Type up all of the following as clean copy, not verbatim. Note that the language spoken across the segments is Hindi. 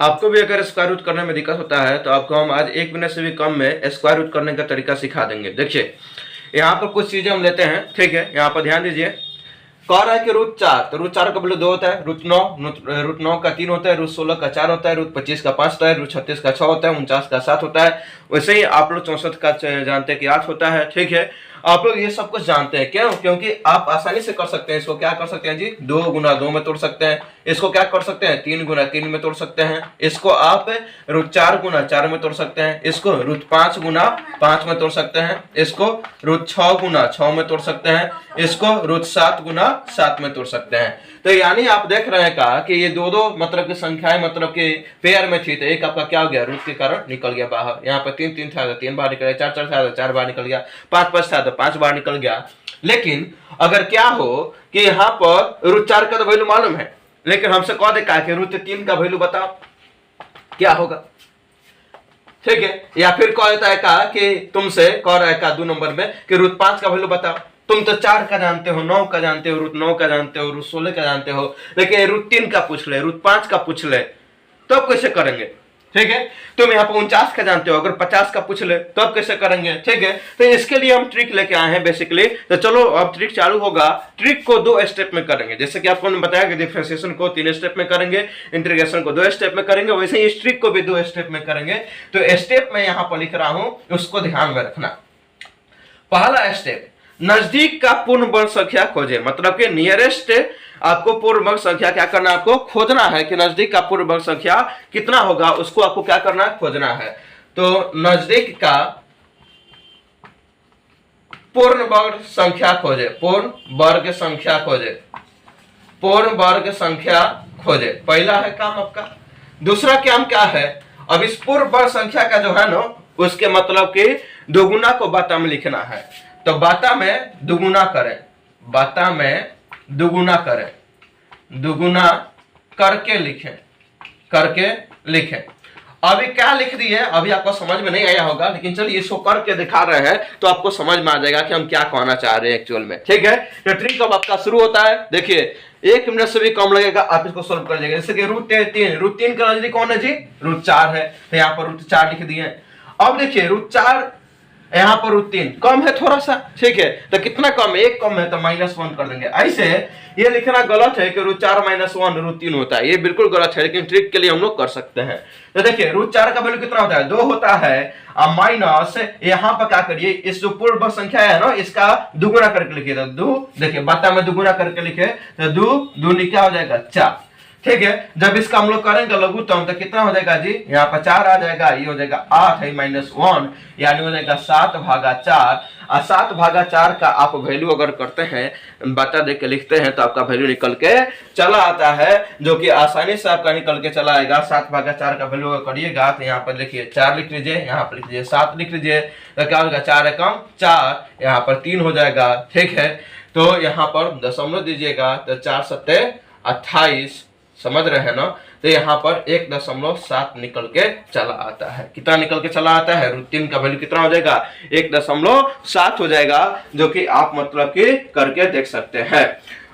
आपको भी अगर स्क्वायर रूट करने में दिक्कत होता है तो आपको हम आज 1 मिनट से भी कम में स्क्वायर रूट करने का तरीका सिखा देंगे। देखिए यहाँ पर कुछ चीजें हम लेते हैं, ठीक है। यहाँ पर ध्यान दीजिए, कह रहा है कि रूट 4, तो रूट 4 का वैल्यू 2 होता है, रूट 9 का 3 होता है, रूट 16 का 4 होता है, रूट 25 का 5 होता है, रूट 36 का 6 होता है, 49 का 7 होता है। वैसे ही आप लोग 64 का जानते हैं कि 8 होता है, ठीक है। आप लोग ये सब कुछ जानते हैं, क्यों? क्योंकि आप आसानी से कर सकते हैं। इसको क्या कर सकते हैं जी, 2 गुना 2 में तोड़ सकते हैं। इसको क्या कर सकते हैं, 3 गुना 3 में तोड़ सकते हैं। इसको आप रूट 4 गुना 4 में तोड़ सकते हैं। इसको रूट 5 गुना 5 में तोड़ सकते हैं। इसको रूट 6 गुना 6 में तोड़ सकते हैं। इसको रूट 7 गुना 7 में तोड़ सकते हैं। तो यानी आप देख रहे हैं का कि ये दो मतलब की संख्याएं मतलब कि पेयर में थी, तो एक आपका क्या हो गया, रूट के कारण निकल गया बाहर। यहाँ पर 3 3 था तो 3 बाहर निकल गया, 4 4 था तो 4 बाहर निकल गया, 5 5 था तो 5 बाहर निकल गया। लेकिन अगर क्या हो कि यहाँ पर रूट 4 का तो वैल्यू मालूम है, लेकिन हमसे कह दे कि रूट 3 का वैल्यू बताओ, क्या होगा, ठीक है। या फिर कह देता है का कि तुमसे कह रहा है का 2 नंबर में कि रूट 5 का वैल्यू बताओ। तुम तो 4 का जानते हो, 9 का जानते हो, रूट 9 का जानते हो, रूट 16 का जानते हो, लेकिन रूट 3 का पूछ ले, रूट 5 का पूछ ले, तो अब कैसे करेंगे, ठीक है। तुम यहाँ पर 49 का जानते हो, अगर 50 का पूछ ले तो अब कैसे करेंगे, ठीक है। तो इसके लिए हम ट्रिक लेके आए हैं बेसिकली। तो चलो अब ट्रिक चालू होगा। ट्रिक को 2 स्टेप में करेंगे, जैसे कि आपको बताया कि डिफरेंशिएशन को 3 स्टेप में करेंगे, इंटीग्रेशन को 2 स्टेप में करेंगे, वैसे ही इस ट्रिक को भी 2 स्टेप में करेंगे। तो स्टेप में यहाँ पर लिख रहा हूं, उसको ध्यान में रखना। पहला स्टेप, नजदीक का पूर्ण वर्ग संख्या खोजे, मतलब कि नियरेस्ट आपको पूर्ण वर्ग संख्या क्या करना है, आपको खोजना है कि नजदीक का पूर्ण वर्ग संख्या कितना होगा, उसको आपको क्या करना है, खोजना है। तो नजदीक का पूर्ण वर्ग संख्या खोजे, पूर्ण वर्ग संख्या खोजे, पूर्ण वर्ग संख्या खोजे, पहला है काम आपका। दूसरा काम क्या है, अब इस पूर्ण वर्ग संख्या का जो है ना, उसके मतलब कि दोगुना को बाता में लिखना है। तो बाता में दुगुना करें, बाता में दुगुना करें, दुगुना करके लिखें, करके लिखें। अभी क्या लिख दिए, अभी आपको समझ में नहीं आया होगा, लेकिन चलिए इसको करके दिखा रहे हैं तो आपको समझ में आ जाएगा कि हम क्या कहना चाह रहे हैं एक्चुअल में, ठीक है। तो ट्रिक अब आपका शुरू होता है। देखिए 1 मिनट से भी कम लगेगा, आप इसको सोल्व कर जाएंगे। जैसे कि रूट 3 का नजदीक कौन है जी, रूट 4 है, तो यहाँ पर रूट 4 लिख दिए। अब देखिए रूट 4 यहाँ पर रूट 3 कम है थोड़ा सा, ठीक है। तो कितना कम है, 1 कम है तो -1 कर देंगे। ऐसे ये लिखना गलत है कि रूट 4 -1 रूट 3 होता है, ये बिल्कुल गलत है, लेकिन ट्रिक के लिए हम लोग कर सकते हैं। तो देखिए रूट 4 का वैल्यू कितना होता है, 2 होता है, अब माइनस यहाँ पर क्या करिए, इस जो पूर्ण वर्ग संख्या है ना, इसका दुगुना करके लिखिए। तो 2 देखिए बाता में दुगुना करके लिखे, तो 2 दूनी क्या हो जाएगा, 4, ठीक है। जब इसका हम लोग करेंगे लघुत्तम तो कितना हो जाएगा जी, यहाँ पर 4 आ जाएगा, ये हो जाएगा 8 है -1, यानी हो जाएगा 7/4। और 7/4 का आप वैल्यू अगर करते हैं, बता दे के लिखते हैं, तो आपका वैल्यू निकल के चला आता है, जो कि आसानी से आपका निकल के चला आएगा। 7/4 का वैल्यू अगर करिएगा तो यहाँ पर देखिए 4 लिख लीजिए, यहाँ पर लिख लीजिए 7 लिख लीजिए, तो क्या होगा, 4 एकम 4, यहाँ पर 3 हो जाएगा, ठीक है। तो यहाँ पर दशमलव दीजिएगा, तो 4 सत्ते 28, समझ रहे हैं ना। तो यहाँ पर 1.7 निकल के चला आता है। कितना निकल के चला आता है, रूट 3 का वैल्यू कितना हो जाएगा, 1.7 हो जाएगा, जो कि आप मतलब कि करके देख सकते हैं।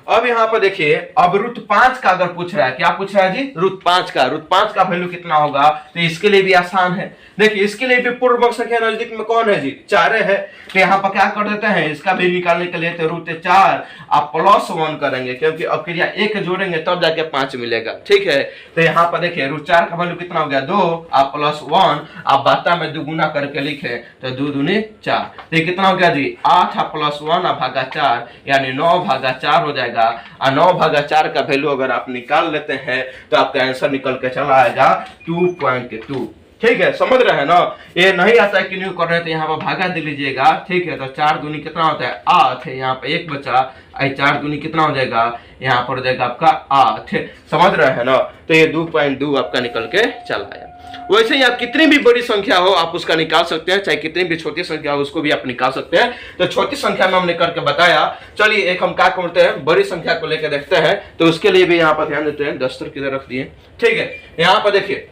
अब यहाँ पर देखिए, अब रूट 5 का अगर पूछ रहा है, क्या पूछ रहा है जी, रूट 5 का, रूट 5 का वैल्यू कितना होगा, तो इसके लिए भी आसान है। देखिए इसके लिए भी पूर्ण वर्ग संख्या नजदीक में कौन है जी, 4 है। तो यहाँ पर क्या कर देते हैं, इसका भी निकालने के लिए तो रूट 4 आप +1 करेंगे, क्योंकि अब क्रिया 1 जोड़ेंगे तब जाके 5 मिलेगा, ठीक है। तो यहाँ पर देखिए रूट 4 का वैल्यू कितना हो गया, 2, आप +1 आप बाता में दुगुना करके लिखे, तो 2 दूनी 4, तो कितना हो गया जी, 8 +1 भागा 4, यानी 9/4 हो जाएगा। और 9/4 का वैल्यू अगर आप निकाल लेते हैं तो आपका आंसर निकल के चला आएगा 2.2, ठीक है। समझ रहे हैं ना। ये नहीं आता है कि न्यू कर रहे हैं तो यहाँ पर भागा दे लीजिएगा, ठीक है। तो 4 दूनी कितना होता है, 8 है, यहाँ पे 1 बचा, 4 दूनी कितना हो जाएगा, यहाँ पर हो जाएगा आपका 8, समझ रहे हैं ना। तो ये 2.2 आपका निकल के चला आया। वैसे ही आप कितनी भी बड़ी संख्या हो आप उसका निकाल सकते हैं, चाहे कितनी भी छोटी संख्या हो उसको भी आप निकाल सकते हैं। तो छोटी संख्या में हमने करके बताया। चलिए एक हम क्या करते हैं, बड़ी संख्या को लेकर देखते हैं। तो उसके लिए भी यहाँ पर ध्यान देते हैं, दस्तर किधर रख दिए, ठीक है। यहाँ पर देखिए,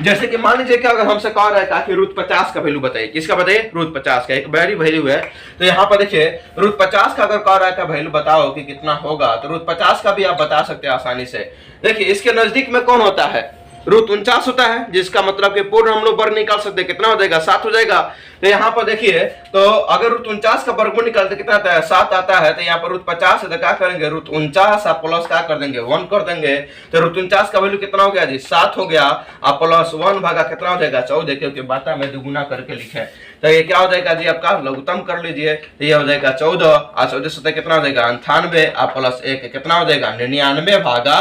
जैसे कि मान लीजिए कि अगर हमसे कह रहा है कि रूट 50 का वैल्यू बताइए, किसका बताइए, रूट 50 का, एक बड़ी वैल्यू है। तो यहाँ पर देखिए रूट 50 का अगर कह रहा है वैल्यू बताओ कि कितना होगा, तो रूट 50 का भी आप बता सकते हैं आसानी से। देखिए इसके नजदीक में कौन होता है, रूट 49 होता है, जिसका मतलब कि पूर्ण हम लोग वर्ग निकाल सकते हैं, कितना हो जाएगा 7 हो जाएगा। तो यहाँ पर देखिए, तो अगर रूट 49 का वर्गमूल निकालते कितना आता है 7 आता है, तो यहाँ पर रूट 50 है तो क्या करेंगे रूट 49 आप प्लस क्या कर देंगे 1 कर देंगे, तो रूट 49 का वैल्यू कितना हो गया जी 7 हो गया, आप प्लस 1 भागा कितना हो जाएगा 14, क्योंकि बाता में दुगुना करके लिखे, तो ये क्या हो जाएगा जी आपका लघुत्तम कर लीजिए, तो ये हो जाएगा 14 और 14 से कितना हो जाएगा 98 आप प्लस 1 कितना हो जाएगा 99 भागा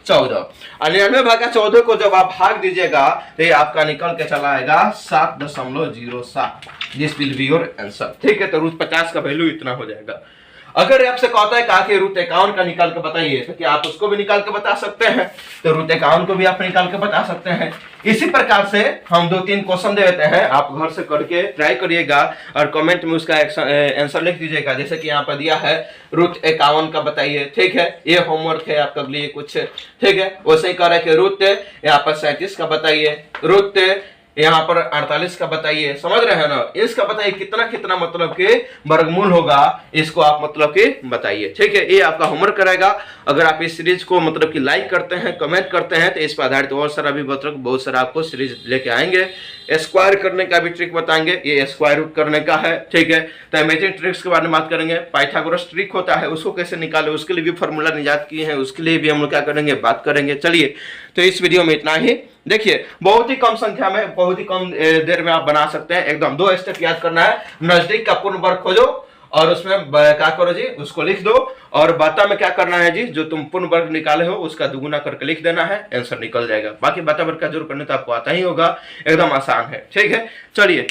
14, 99 भागा 14 को जब आप भाग दीजिएगा तो ये आपका निकल के चला आएगा 7.07, this will be your answer. ठीक है, तो रूट 50 का वैल्यू इतना हो जाएगा। अगर आपसे कहता है कहा कि रूट 51 का निकाल के बताइए, तो क्या आप उसको भी निकाल के बता सकते हैं, तो रूट 51 को भी आप निकाल के बता सकते हैं। इसी प्रकार से हम 2-3 क्वेश्चन दे देते हैं, आप घर से करके ट्राई करिएगा और कमेंट में उसका आंसर लिख दीजिएगा। जैसे कि यहाँ पर दिया है रूट 51 का बताइए, ठीक है, ये होमवर्क है आपके लिए कुछ, ठीक है। वैसे ही कह रहे कि रूट यहाँ पर 37 का बताइए, रूट यहाँ पर 48 का बताइए, समझ रहे हैं ना, इसका बताइए कितना कितना मतलब कि वर्गमूल होगा, इसको आप मतलब कि बताइए। ठीक है, ये आपका होमवर्क रहेगा। अगर आप इस सीरीज को मतलब कि लाइक करते हैं, कमेंट करते हैं, तो इस पर आधारित और सारा भी बहुत सारा आपको सीरीज लेके आएंगे। स्क्वायर करने का भी ट्रिक बताएंगे, ये स्क्वायर रूट करने का है, ठीक है। तो अमेजिंग ट्रिक्स के बारे में बात करेंगे, पाइथागोरस ट्रिक होता है उसको कैसे निकाले, उसके लिए भी फॉर्मूला निजात किए हैं, उसके लिए भी हम लोग क्या करेंगे बात करेंगे। चलिए, तो इस वीडियो में इतना ही। देखिए, बहुत ही कम संख्या में बहुत ही कम देर में आप बना सकते हैं। एकदम 2 स्टेप याद करना है, नजदीक का पूर्ण वर्ग खोजो और उसमें क्या करो जी उसको लिख दो, और बाता में क्या करना है जी जो तुम पूर्ण वर्ग निकाले हो उसका दुगुना करके लिख देना है, आंसर निकल जाएगा। बाकी बाता वर्ग का जोड़ करने तो आपको आता ही होगा, एकदम आसान है। ठीक है, चलिए।